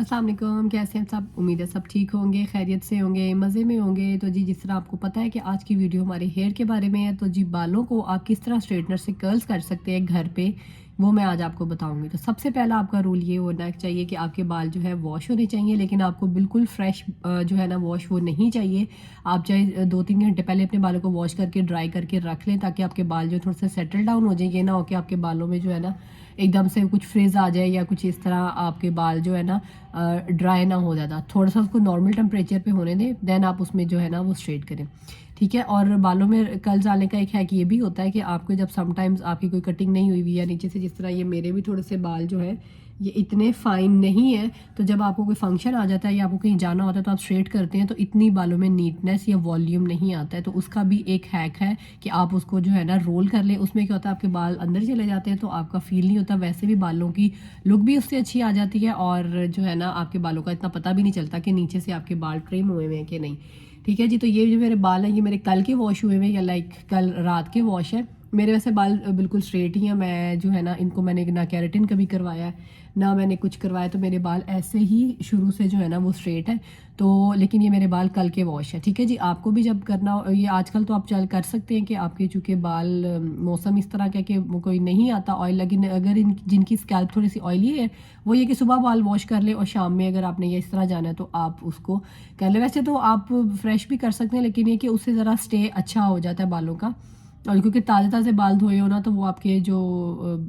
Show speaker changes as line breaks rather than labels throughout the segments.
अस्सलाम वालेकुम, कैसे हैं सब। उम्मीद है सब ठीक होंगे, खैरियत से होंगे, मज़े में होंगे। तो जी जिस तरह आपको पता है कि आज की वीडियो हमारे हेयर के बारे में है, तो जी बालों को आप किस तरह स्ट्रेटनर से कर्ल्स कर सकते हैं घर पे, वो मैं आज आपको बताऊंगी। तो सबसे पहला आपका रूल ये होना चाहिए कि आपके बाल जो है वॉश होने चाहिए, लेकिन आपको बिल्कुल फ्रेश जो है ना वॉश वो नहीं चाहिए। आप चाहे 2-3 घंटे पहले अपने बालों को वॉश करके ड्राई करके रख लें, ताकि आपके बाल जो थोड़े से सेटल डाउन हो जाए। ये ना हो कि आपके बालों में जो है ना एकदम से कुछ फ्रिज आ जाए या कुछ इस तरह आपके बाल जो है ना ड्राई ना हो ज़्यादा। थोड़ा सा उसको नॉर्मल टेम्परेचर पे होने दें, देन आप उसमें जो है ना वो स्ट्रेट करें, ठीक है। और बालों में कर्ल्स आने का एक है कि ये भी होता है कि आपको जब समटाइम्स आपकी कोई कटिंग नहीं हुई हुई या नीचे से, जिस तरह ये मेरे भी थोड़े से बाल जो है ये इतने फाइन नहीं है, तो जब आपको कोई फंक्शन आ जाता है या आपको कहीं जाना होता है तो आप स्ट्रेट करते हैं तो इतनी बालों में नीटनेस या वॉल्यूम नहीं आता है। तो उसका भी एक हैक है कि आप उसको जो है ना रोल कर लें। उसमें क्या होता है, आपके बाल अंदर चले जाते हैं तो आपका फील नहीं होता, वैसे भी बालों की लुक भी उससे अच्छी आ जाती है, और जो है ना आपके बालों का इतना पता भी नहीं चलता कि नीचे से आपके बाल ट्रिम हुए हुए हैं कि नहीं, ठीक है जी। तो ये जो मेरे बाल हैं ये मेरे कल के वॉश हुए हुए या लाइक कल रात के वॉश है। मेरे वैसे बाल बिल्कुल स्ट्रेट ही हैं। मैं जो है ना इनको मैंने ना केराटिन कभी करवाया है ना मैंने कुछ करवाया, तो मेरे बाल ऐसे ही शुरू से जो है ना वो स्ट्रेट है। तो लेकिन ये मेरे बाल कल के वॉश है, ठीक है जी। आपको भी जब करना हो, ये आजकल तो आप चल कर सकते हैं कि आपके चूँकि बाल मौसम इस तरह का कि कोई नहीं आता ऑयल, लेकिन अगर जिनकी स्कैल्प थोड़ी सी ऑयली है वो ये कि सुबह बाल वॉश कर ले और शाम में अगर आपने ये इस तरह जाना है तो आप उसको कर ले। वैसे तो आप फ्रेश भी कर सकते हैं, लेकिन ये कि उससे ज़रा स्टे अच्छा हो जाता है बालों का, और क्योंकि ताज़े ताज़े बाल धोए हो ना तो वो आपके जो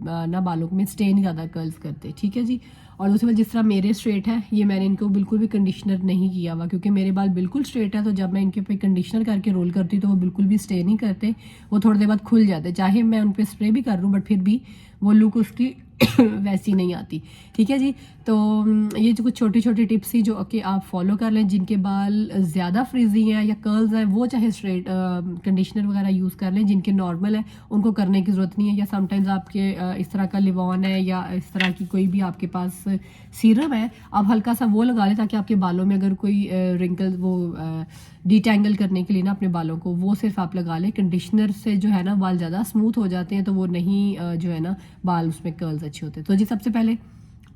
ना बालों में स्टे नहीं ज़्यादा कर्ल्स करते, ठीक है जी। और दूसरी बात, जिस तरह मेरे स्ट्रेट है ये मैंने इनको बिल्कुल भी कंडीशनर नहीं किया हुआ, क्योंकि मेरे बाल बिल्कुल स्ट्रेट है। तो जब मैं इनके पे कंडीशनर करके रोल करती तो वो बिल्कुल भी स्टे नहीं करते, वो थोड़ी देर बाद खुल जाते, चाहे मैं उन पर स्प्रे भी कर लूँ बट फिर भी वो लुक उसकी वैसी नहीं आती, ठीक है जी। तो ये जो कुछ छोटी छोटी टिप्स थी जो कि आप फॉलो कर लें। जिनके बाल ज़्यादा फ्रीजी हैं या कर्ल्स हैं वो चाहे स्ट्रेट कंडीशनर वगैरह यूज़ कर लें, जिनके नॉर्मल है उनको करने की ज़रूरत नहीं है। या समटाइम्स आपके इस तरह का लिवॉन है या इस तरह की कोई भी आपके पास सीरम है, आप हल्का सा वो लगा लें ताकि आपके बालों में अगर कोई रिंकल वो डिटेंगल करने के लिए ना अपने बालों को वो सिर्फ आप लगा लें। कंडीशनर से जो है ना बाल ज़्यादा स्मूथ हो जाते हैं, तो वो नहीं जो है ना बाल उसमें कर्ल्स अच्छे होते हैं। तो जी सबसे पहले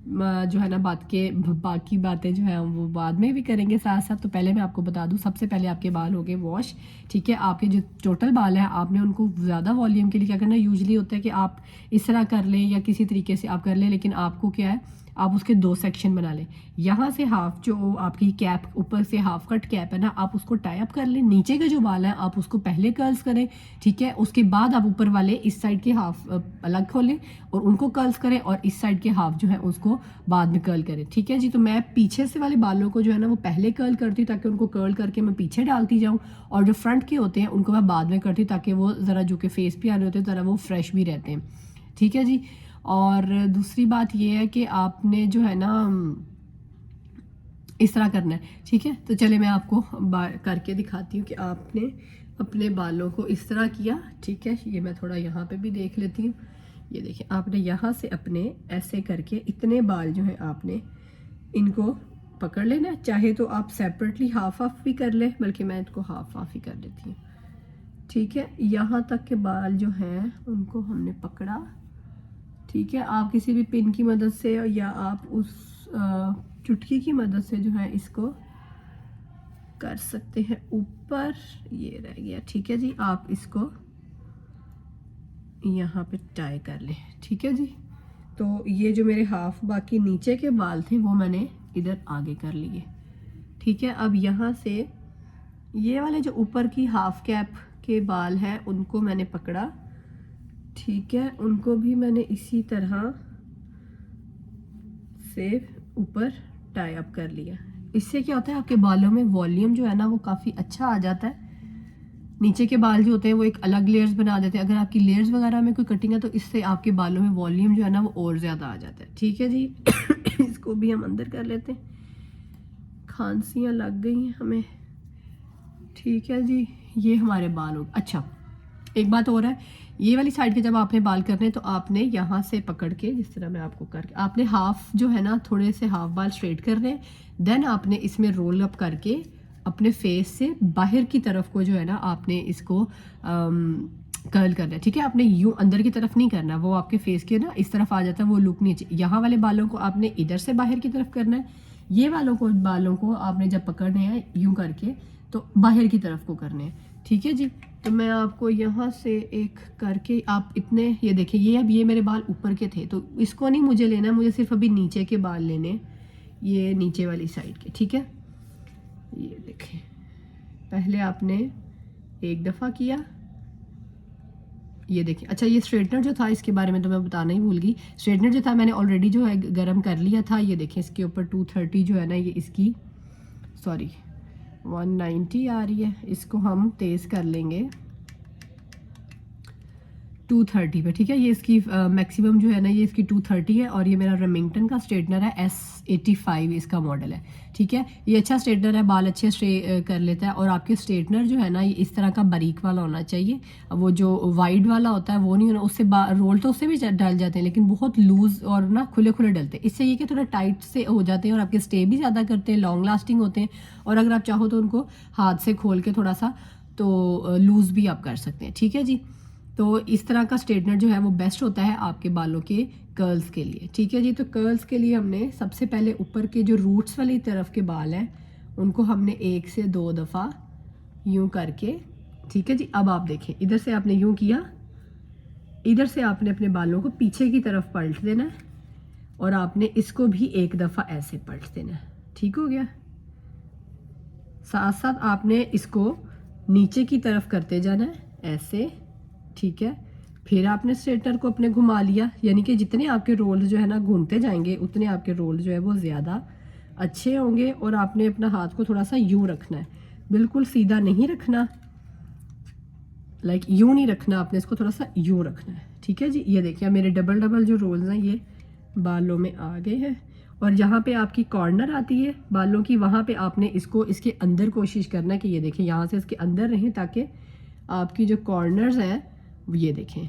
जो है ना बाकी बातें जो है वो बाद में भी करेंगे साथ साथ। तो पहले मैं आपको बता दूं, सबसे पहले आपके बाल हो गए वॉश, ठीक है। आपके जो टोटल बाल हैं आपने उनको ज़्यादा वॉल्यूम के लिए क्या करना, यूजली होता है कि आप इस तरह कर लें या किसी तरीके से आप कर लें, लेकिन आपको क्या है आप उसके 2 सेक्शन बना लें। यहाँ से हाफ जो आपकी कैप ऊपर से हाफ कट कैप है ना, आप उसको टाई अप कर लें। नीचे के जो बाल हैं आप उसको पहले कर्ल्स करें, ठीक है। उसके बाद आप ऊपर वाले इस साइड के हाफ अलग खोलें और उनको कर्ल्स करें, और इस साइड के हाफ जो है उसको बाद में कर्ल करें, ठीक है जी। तो मैं पीछे से वाले बालों को जो है ना वो पहले कर्ल करती हूँ ताकि उनको कर्ल करके मैं पीछे डालती जाऊँ, और जो फ्रंट के होते हैं उनको मैं बाद में करती हूँ ताकि वो ज़रा जो कि फेस पे आ रहे होते हैं ज़रा वो फ्रेश भी रहते हैं, ठीक है जी। और दूसरी बात ये है कि आपने जो है ना इस तरह करना है, ठीक है। तो चले मैं आपको करके दिखाती हूँ कि आपने अपने बालों को इस तरह किया, ठीक है। ये मैं थोड़ा यहाँ पे भी देख लेती हूँ। ये देखिए आपने यहाँ से अपने ऐसे करके इतने बाल जो है आपने इनको पकड़ लेना। चाहे तो आप सेपरेटली हाफ हाफ भी कर लें, बल्कि मैं इसको हाफ हाफ ही कर लेती हूँ, ठीक है। यहाँ तक के बाल जो हैं उनको हमने पकड़ा, ठीक है। आप किसी भी पिन की मदद से या आप उस चुटकी की मदद से जो है इसको कर सकते हैं ऊपर। ये रह गया, ठीक है जी। आप इसको यहाँ पे टाई कर लें, ठीक है जी। तो ये जो मेरे हाफ बाकी नीचे के बाल थे वो मैंने इधर आगे कर लिए, ठीक है। अब यहाँ से ये वाले जो ऊपर की हाफ कैप के बाल हैं उनको मैंने पकड़ा, ठीक है। उनको भी मैंने इसी तरह से ऊपर टाई अप कर लिया। इससे क्या होता है आपके बालों में वॉल्यूम जो है ना वो काफ़ी अच्छा आ जाता है। नीचे के बाल जो होते हैं वो एक अलग लेयर्स बना देते हैं। अगर आपकी लेयर्स वगैरह में कोई कटिंग है तो इससे आपके बालों में वॉल्यूम जो है ना वो और ज़्यादा आ जाता है, ठीक है जी। इसको भी हम अंदर कर लेते हैं, खांसियाँ लग गई हैं हमें, ठीक है जी। ये हमारे बाल हो। अच्छा एक बात और है, ये वाली साइड के जब आपने बाल करने हैं तो आपने यहाँ से पकड़ के जिस तरह मैं आपको करके आपने हाफ जो है ना थोड़े से हाफ बाल स्ट्रेट करने हैं, देन आपने इसमें रोल अप करके अपने फेस से बाहर की तरफ को जो है ना आपने इसको कर्ल करना है, ठीक है। आपने यूं अंदर की तरफ नहीं करना, वो आपके फेस के ना इस तरफ आ जाता है, वो लुक नहीं चाहिए। यहाँ वाले बालों को आपने इधर से बाहर की तरफ करना है, ये बालों को आपने जब पकड़ने हैं यूं करके तो बाहर की तरफ को करने हैं, ठीक है जी। तो मैं आपको यहाँ से एक करके आप इतने, ये देखिए ये अब ये मेरे बाल ऊपर के थे तो इसको नहीं मुझे लेना, मुझे सिर्फ अभी नीचे के बाल लेने, ये नीचे वाली साइड के, ठीक है। ये देखें, पहले आपने एक दफ़ा किया, ये देखिए। अच्छा ये स्ट्रेटनर जो था इसके बारे में तो मैं बताना ही भूल गई, स्ट्रेटनर जो था मैंने ऑलरेडी जो है गर्म कर लिया था। ये देखिए इसके ऊपर 230 जो है ना, ये इसकी सॉरी 190 आ रही है, इसको हम तेज़ कर लेंगे 230 पे, ठीक है। ये इसकी मैक्सिमम जो है ना, ये इसकी 230 है और ये मेरा रेमिंगटन का स्ट्रेटनर है, S85 इसका मॉडल है, ठीक है। ये अच्छा स्ट्रेटनर है, बाल अच्छे कर लेता है। और आपके स्ट्रेटनर जो है ना, ये इस तरह का बारीक वाला होना चाहिए। वो जो वाइड वाला होता है वो नहीं होना, उससे रोल तो उससे भी डल जाते हैं लेकिन बहुत लूज़ और ना खुले खुले डलते हैं। इससे ये कि थोड़ा टाइट से हो जाते हैं और आपके स्टे भी ज़्यादा करते हैं, लॉन्ग लास्टिंग होते हैं। और अगर आप चाहो तो उनको हाथ से खोल के थोड़ा सा तो लूज़ भी आप कर सकते हैं, ठीक है जी। तो इस तरह का स्ट्रेटनर जो है वो बेस्ट होता है आपके बालों के कर्ल्स के लिए, ठीक है जी। तो कर्ल्स के लिए हमने सबसे पहले ऊपर के जो रूट्स वाली तरफ के बाल हैं उनको हमने 1 से 2 दफ़ा यूं करके, ठीक है जी। अब आप देखें, इधर से आपने यूं किया, इधर से आपने अपने बालों को पीछे की तरफ पलट देना है और आपने इसको भी एक दफ़ा ऐसे पलट देना है, ठीक हो गया। साथ साथ आपने इसको नीचे की तरफ करते जाना है ऐसे, ठीक है। फिर आपने स्ट्रेटनर को अपने घुमा लिया, यानी कि जितने आपके रोल जो है ना घूमते जाएंगे उतने आपके रोल जो है वो ज़्यादा अच्छे होंगे। और आपने अपना हाथ को थोड़ा सा यूं रखना है, बिल्कुल सीधा नहीं रखना, लाइक यूं नहीं रखना, आपने इसको थोड़ा सा यूं रखना है, ठीक है जी। ये देखिए मेरे डबल डबल जो रोल्स हैं ये बालों में आ गए हैं। और जहाँ पे आपकी कॉर्नर आती है बालों की, वहाँ पे आपने इसको इसके अंदर कोशिश करना है कि ये देखें यहाँ से इसके अंदर रहें, ताकि आपकी जो कॉर्नर्स हैं, ये देखें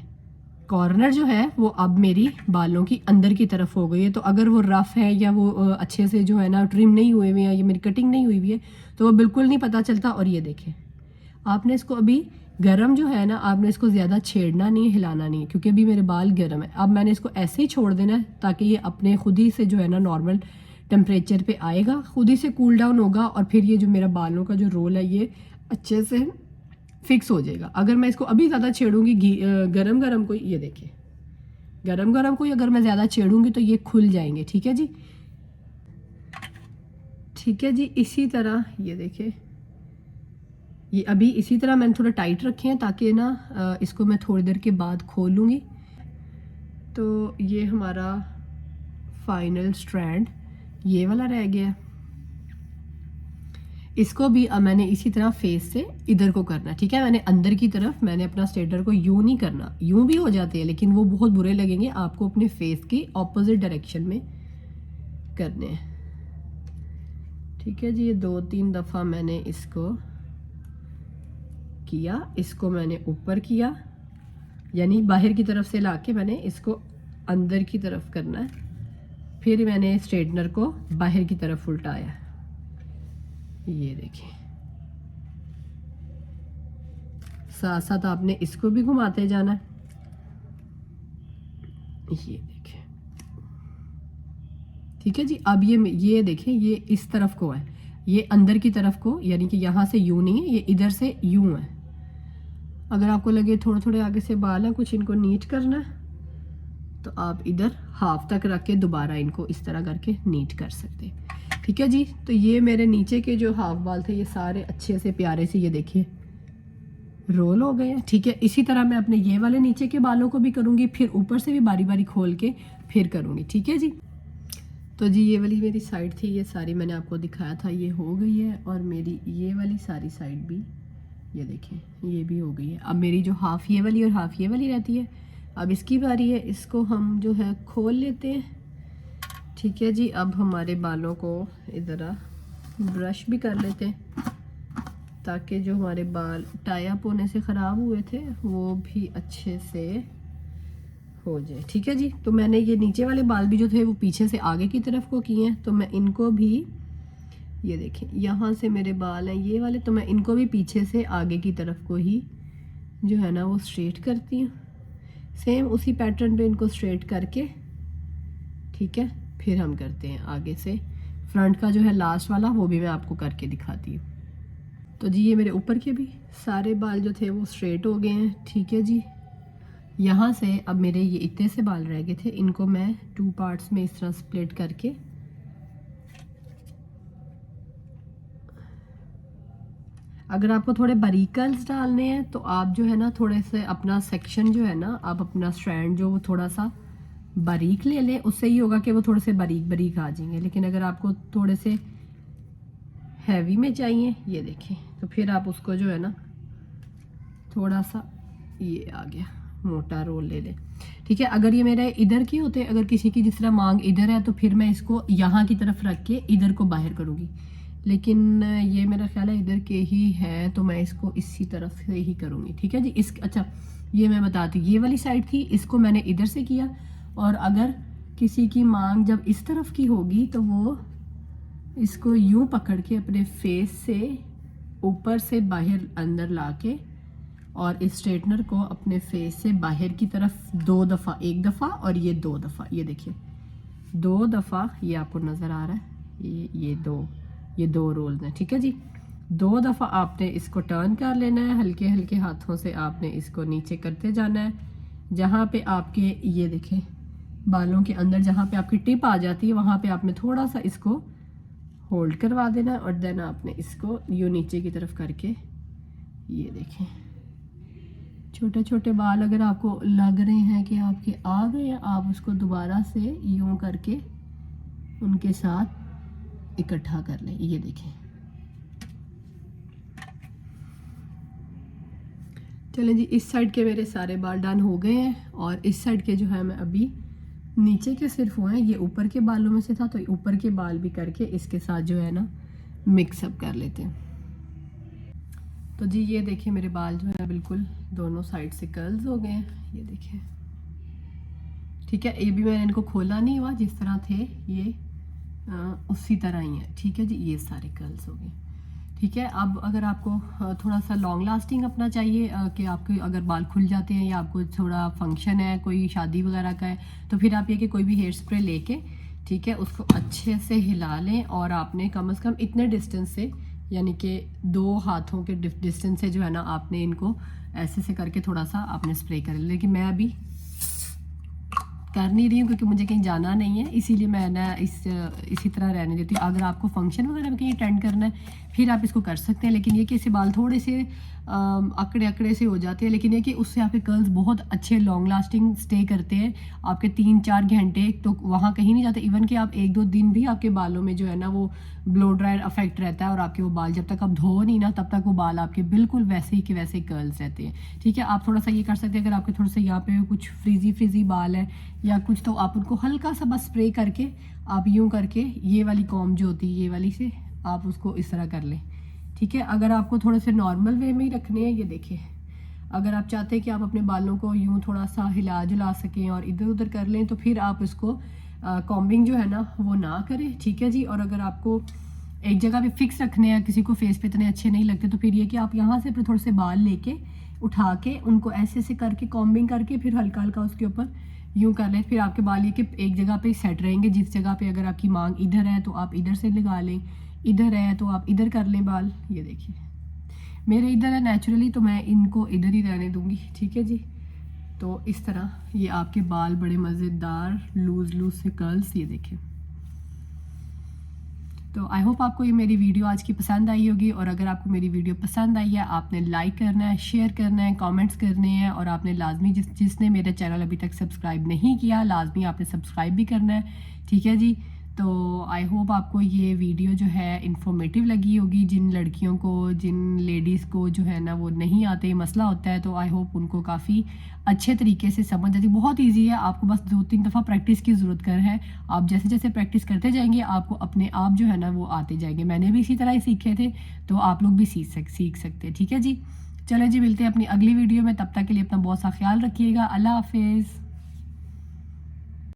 कॉर्नर जो है वो अब मेरी बालों की अंदर की तरफ हो गई है। तो अगर वो रफ़ है या वो अच्छे से जो है ना ट्रिम नहीं हुए हुए हैं या मेरी कटिंग नहीं हुई हुई है तो वो बिल्कुल नहीं पता चलता। और ये देखें, आपने इसको अभी गरम जो है ना, आपने इसको ज़्यादा छेड़ना नहीं है, हिलाना नहीं है, क्योंकि अभी मेरे बाल गर्म है। अब मैंने इसको ऐसे ही छोड़ देना है ताकि ये अपने खुद ही से जो है ना नॉर्मल टेम्परेचर पे आएगा, खुद ही से कूल डाउन होगा और फिर ये जो मेरा बालों का जो रोल है ये अच्छे से फिक्स हो जाएगा। अगर मैं इसको अभी ज़्यादा छेड़ूंगी गरम गरम को, ये देखिए गरम गरम को अगर मैं ज़्यादा छेड़ूंगी तो ये खुल जाएंगे, ठीक है जी। ठीक है जी, इसी तरह ये देखिए, ये अभी इसी तरह मैंने थोड़ा टाइट रखे हैं ताकि ना इसको मैं थोड़ी देर के बाद खोलूँगी। तो ये हमारा फाइनल स्ट्रैंड ये वाला रह गया, इसको भी अब मैंने इसी तरह फेस से इधर को करना, ठीक है। मैंने अंदर की तरफ मैंने अपना स्ट्रेटनर को यूं नहीं करना, यूं भी हो जाते हैं लेकिन वो बहुत बुरे लगेंगे, आपको अपने फेस की ऑपोजिट डायरेक्शन में करने हैं, ठीक है जी। ये 2-3 दफ़ा मैंने इसको किया, इसको मैंने ऊपर किया, यानी बाहर की तरफ से लाके मैंने इसको अंदर की तरफ करना है, फिर मैंने स्ट्रेटनर को बाहर की तरफ उल्टाया, ये देखिए। साथ साथ आपने इसको भी घुमाते जाना है, ये देखिए, ठीक है जी। अब ये देखें, ये इस तरफ को है, ये अंदर की तरफ को, यानी कि यहाँ से यूं नहीं है, ये इधर से यूं है। अगर आपको लगे थोड़े थोड़े आगे से बाल हैं, कुछ इनको नीट करना है, तो आप इधर हाफ तक रख के दोबारा इनको इस तरह करके नीट कर सकते हैं, ठीक है जी। तो ये मेरे नीचे के जो हाफ बाल थे ये सारे अच्छे से प्यारे से ये देखिए रोल हो गए हैं, ठीक है। इसी तरह मैं अपने ये वाले नीचे के बालों को भी करूँगी, फिर ऊपर से भी बारी बारी खोल के फिर करूँगी, ठीक है जी। तो जी ये वाली मेरी साइड थी, ये सारी मैंने आपको दिखाया था, ये हो गई है। और मेरी ये वाली सारी साइड भी ये देखें ये भी हो गई है। अब मेरी जो हाफ ये वाली और हाफ ये वाली रहती है, अब इसकी बारी है, इसको हम जो है खोल लेते हैं, ठीक है जी। अब हमारे बालों को इधर ब्रश भी कर लेते हैं ताकि जो हमारे बाल टाई अप होने से ख़राब हुए थे वो भी अच्छे से हो जाए, ठीक है जी। तो मैंने ये नीचे वाले बाल भी जो थे वो पीछे से आगे की तरफ को किए हैं, तो मैं इनको भी ये देखें यहाँ से मेरे बाल हैं ये वाले, तो मैं इनको भी पीछे से आगे की तरफ को ही जो है ना वो स्ट्रेट करती हूँ, सेम उसी पैटर्न पे इनको स्ट्रेट करके, ठीक है। फिर हम करते हैं आगे से फ्रंट का जो है लास्ट वाला वो भी मैं आपको करके दिखाती हूँ। तो जी ये मेरे ऊपर के भी सारे बाल जो थे वो स्ट्रेट हो गए हैं, ठीक है जी। यहाँ से अब मेरे ये इतने से बाल रह गए थे, इनको मैं 2 पार्ट्स में इस तरह स्प्लिट करके अगर आपको थोड़े बारीक कर्ल्स डालने हैं तो आप जो है ना थोड़े से अपना सेक्शन जो है ना, आप अपना स्ट्रैंड जो वो थोड़ा सा बारीक ले लें, उससे ही होगा कि वो थोड़े से बारीक बारीक आ जाएंगे। लेकिन अगर आपको थोड़े से हैवी में चाहिए, ये देखें, तो फिर आप उसको जो है ना थोड़ा सा, ये आ गया, मोटा रोल ले लें, ठीक है। अगर ये मेरे इधर की होते, अगर किसी की जिस तरह मांग इधर है तो फिर मैं इसको यहाँ की तरफ रख के इधर को बाहर करूँगी, लेकिन ये मेरा ख्याल है इधर के ही है तो मैं इसको इसी तरफ से ही करूँगी, ठीक है जी। इस अच्छा ये मैं बताती हूँ, ये वाली साइड थी, इसको मैंने इधर से किया, और अगर किसी की मांग जब इस तरफ की होगी तो वो इसको यूं पकड़ के अपने फेस से ऊपर से बाहर अंदर लाके और इस स्ट्रेटनर को अपने फेस से बाहर की तरफ 2 दफ़ा, 1 दफ़ा और ये 2 दफ़ा, ये देखिए 2 दफ़ा, ये आपको नज़र आ रहा है, ये दो रोल्स हैं, ठीक है जी। 2 दफ़ा आपने इसको टर्न कर लेना है, हल्के हल्के हाथों से आपने इसको नीचे करते जाना है, जहाँ पे आपके ये देखें बालों के अंदर जहाँ पे आपकी टिप आ जाती है वहाँ पे आपने थोड़ा सा इसको होल्ड करवा देना है, और देन आपने इसको यूँ नीचे की तरफ करके, ये देखें छोटे छोटे बाल अगर आपको लग रहे हैं कि आपके आ गए हैं, आप उसको दोबारा से यूं करके उनके साथ इकट्ठा कर लें, ये देखें। चलें जी, इस साइड के मेरे सारे बाल डन हो गए हैं, और इस साइड के जो है मैं अभी नीचे के सिर्फ हुए हैं, ये ऊपर के बालों में से था तो ऊपर के बाल भी करके इसके साथ जो है ना मिक्सअप कर लेते हैं। तो जी ये देखिए मेरे बाल जो है बिल्कुल दोनों साइड से कर्ल्स हो गए हैं, ये देखिए, ठीक है। ये भी मैंने इनको खोला नहीं हुआ, जिस तरह थे ये उसी तरह ही है, ठीक है जी। ये सारे कर्ल्स हो गए, ठीक है। अब अगर आपको थोड़ा सा लॉन्ग लास्टिंग अपना चाहिए कि आपके अगर बाल खुल जाते हैं या आपको थोड़ा फंक्शन है, कोई शादी वगैरह का है, तो फिर आप ये कि कोई भी हेयर स्प्रे लेके, ठीक है, उसको अच्छे से हिला लें, और आपने कम से कम इतने डिस्टेंस से, यानी कि 2 हाथों के डिस्टेंस से जो है ना आपने इनको ऐसे से करके थोड़ा सा आपने स्प्रे कर लिया। लेकिन मैं अभी कर नहीं रही हूँ क्योंकि मुझे कहीं जाना नहीं है, इसीलिए मैं ना इसी तरह रहने देती हूँ। अगर आपको फंक्शन वगैरह में कहीं अटेंड करना है फिर आप इसको कर सकते हैं, लेकिन ये कि इससे बाल थोड़े से अकड़े अकड़े से हो जाते हैं, लेकिन ये कि उससे आपके कर्ल्स बहुत अच्छे लॉन्ग लास्टिंग स्टे करते हैं, आपके 3-4 घंटे तो वहाँ कहीं नहीं जाते। इवन कि आप 1-2 दिन भी आपके बालों में जो है ना वो ब्लो ड्रायर अफेक्ट रहता है, और आपके वो बाल जब तक आप धो नहीं ना तब तक वो बाल आपके बिल्कुल वैसे ही के वैसे कर्ल्स रहते हैं, ठीक है। आप थोड़ा सा ये कर सकते हैं, अगर आपके थोड़े से यहाँ पे कुछ फ्रीजी बाल है या कुछ, तो आप उनको हल्का सा बस स्प्रे करके आप यूँ करके ये वाली कॉम जो होती है ये वाली से आप उसको इस तरह कर लें, ठीक है। अगर आपको थोड़े से नॉर्मल वे में ही रखने हैं, ये देखिए, अगर आप चाहते हैं कि आप अपने बालों को यूँ थोड़ा सा हिला जुला सकें और इधर उधर कर लें, तो फिर आप इसको कॉम्बिंग जो है ना वो ना करें, ठीक है जी। और अगर आपको एक जगह पे फिक्स रखने हैं, किसी को फेस पे इतने अच्छे नहीं लगते, तो फिर ये कि आप यहाँ से फिर थोड़े से बाल लेके उठा के उनको ऐसे ऐसे करके कॉम्बिंग करके फिर हल्का हल्का उसके ऊपर यूँ कर लें, फिर आपके बाल ये कि एक जगह पे सेट रहेंगे। जिस जगह पे अगर आपकी मांग इधर है तो आप इधर से लगा लें, इधर है तो आप इधर कर लें बाल। ये देखिए मेरे इधर है नेचुरली, तो मैं इनको इधर ही रहने दूंगी, ठीक है जी। तो इस तरह ये आपके बाल बड़े मज़ेदार लूज से कर्ल्स, ये देखिए। तो आई होप आपको ये मेरी वीडियो आज की पसंद आई होगी, और अगर आपको मेरी वीडियो पसंद आई है आपने लाइक करना है, शेयर करना है, कमेंट्स करने हैं, और आपने लाजमी जिसने मेरे चैनल अभी तक सब्सक्राइब नहीं किया लाजमी आपने सब्सक्राइब भी करना है, ठीक है जी। तो आई होप आपको ये वीडियो जो है इन्फॉर्मेटिव लगी होगी। जिन लड़कियों को, जिन लेडीज़ को जो है ना वो नहीं आते, मसला होता है, तो आई होप उनको काफ़ी अच्छे तरीके से समझ आती। बहुत इजी है, आपको बस 2-3 दफ़ा प्रैक्टिस की ज़रूरत कर है। आप जैसे जैसे प्रैक्टिस करते जाएंगे आपको अपने आप जो है ना वो आते जाएंगे। मैंने भी इसी तरह ही सीखे थे, तो आप लोग भी सीख सकते हैं, ठीक है जी। चलो जी, मिलते हैं अपनी अगली वीडियो में, तब तक के लिए अपना बहुत सा ख्याल रखिएगा। अल्लाह हाफिज़।